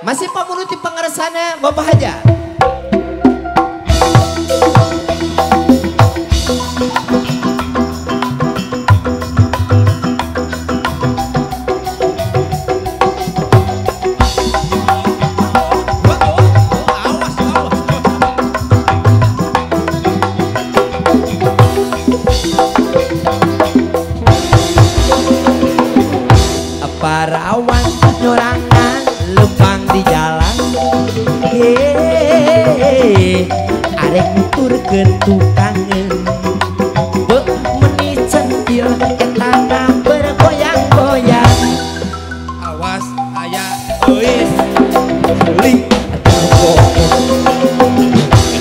Masih pamunuti pangarsana Bapak Haja. Parawan nyorangan lempang di jalan, arek nuturkeun tukangeun, meuni centil etana bergoyang-goyang. Awas aya euis Li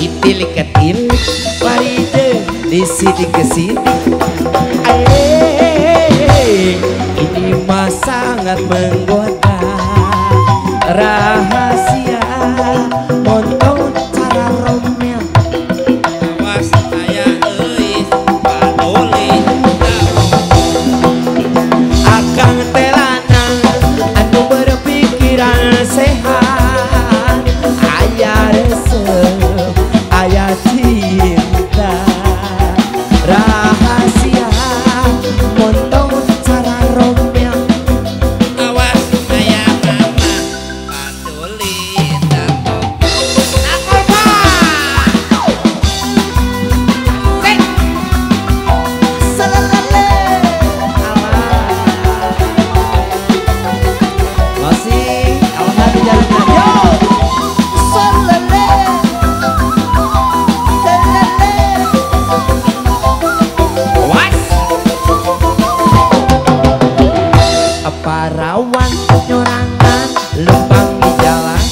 itilik-etilik paride di sini ke sini. Ini mah sangat menggoda, rahasia montong cara romel. awas aya euis padoli Akang telanang anu berpikiran sehat, aya resep, aya cinta, rahasia montong cara romel. awas aya mama padoli Selelele masih Allah di jalan yo selele was parawan nyorangan lempang di jalan,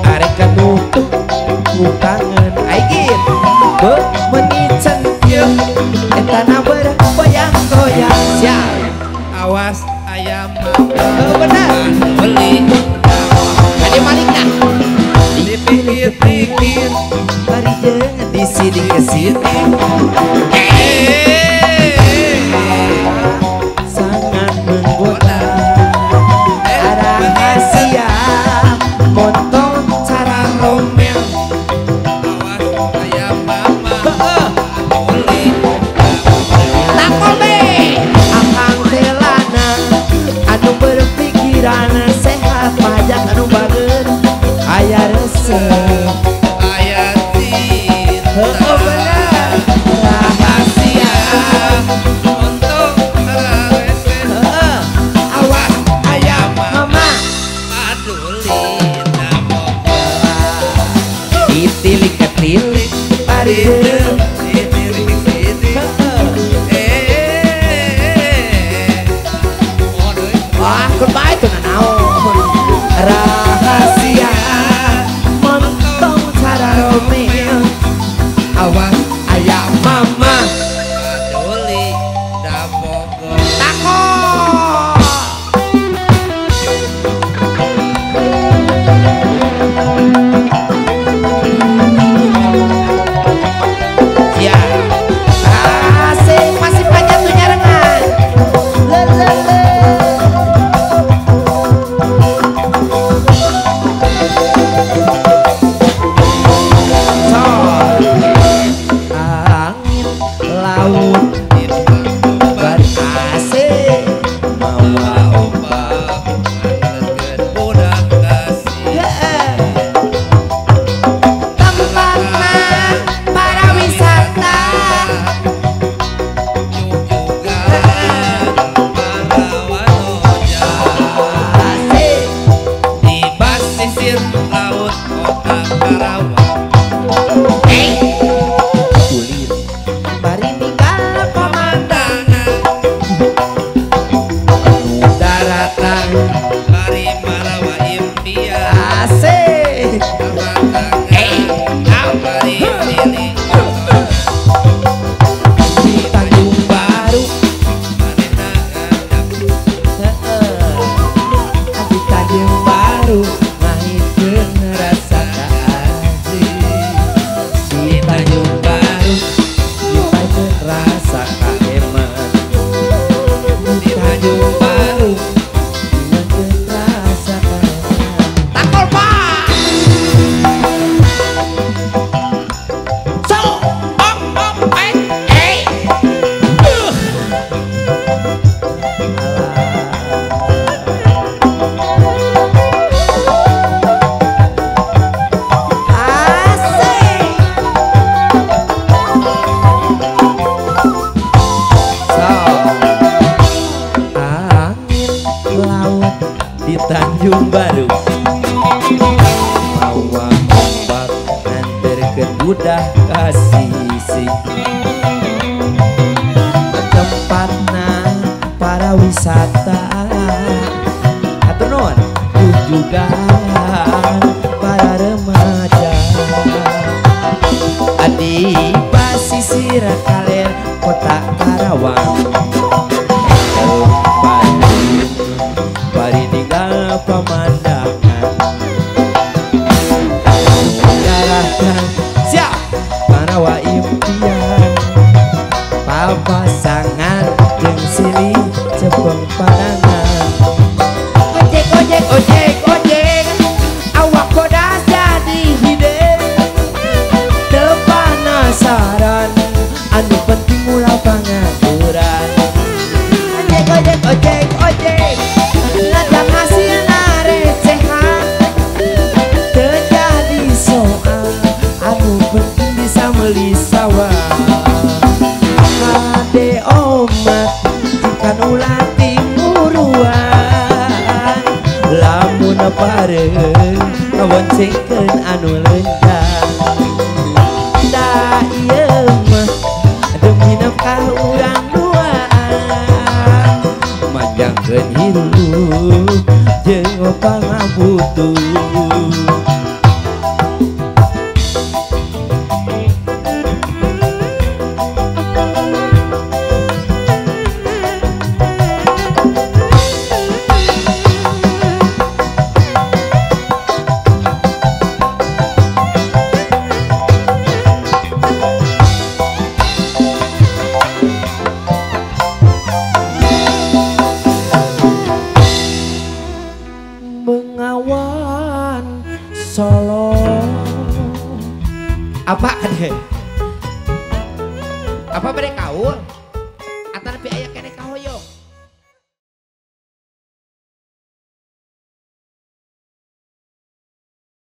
arek nutup kukangeun aigin meuni centil etana bergoyang-goyang. Siap awas aya mama benar padoli ade malikna dipikir-pikir bari jeung di sini ke sini sangat menggoda, rahasia montong cara romel. awas aya mama padoli Takobe akang telana anu berpikiran sehat, pajak anu bageun aya resep, aya cinta bener rahasia. untuk resep Awas aya mama padoli itilik-etilik paride. Wah, goodbye tuh naon. Rahasia montong cara romeo. Awas aya mama tako. Ya, asik masih panjang tuh nyarengan. Lelele. laut di Tanjung Baru. Bawa ombak nganterkeun budak kasih tempatna para wisata atur nuhun jujugan para remaja di pasisir kaler kota Karawang. Bari ninggal pemandangan mengarahkan siap Karawa impian papasangan jeung silih cepeng pandangan. Ojek ojek ojek ojek awak bodas jadi hidep teu penasaran anu penting ulah pangaturan. Ojek ojek ojek ojek ladang hasilna recehan teu jadi soal anu penting bisa meuli sawah. Kade omat kan ulah timuruan lamun pareun kaboncengkeun anu leunjang. Da ieu mah demi nafkah urang duaan manjangkeun hirup jeung pangabutuh. Bengawan Solo apa kade apa bade kaul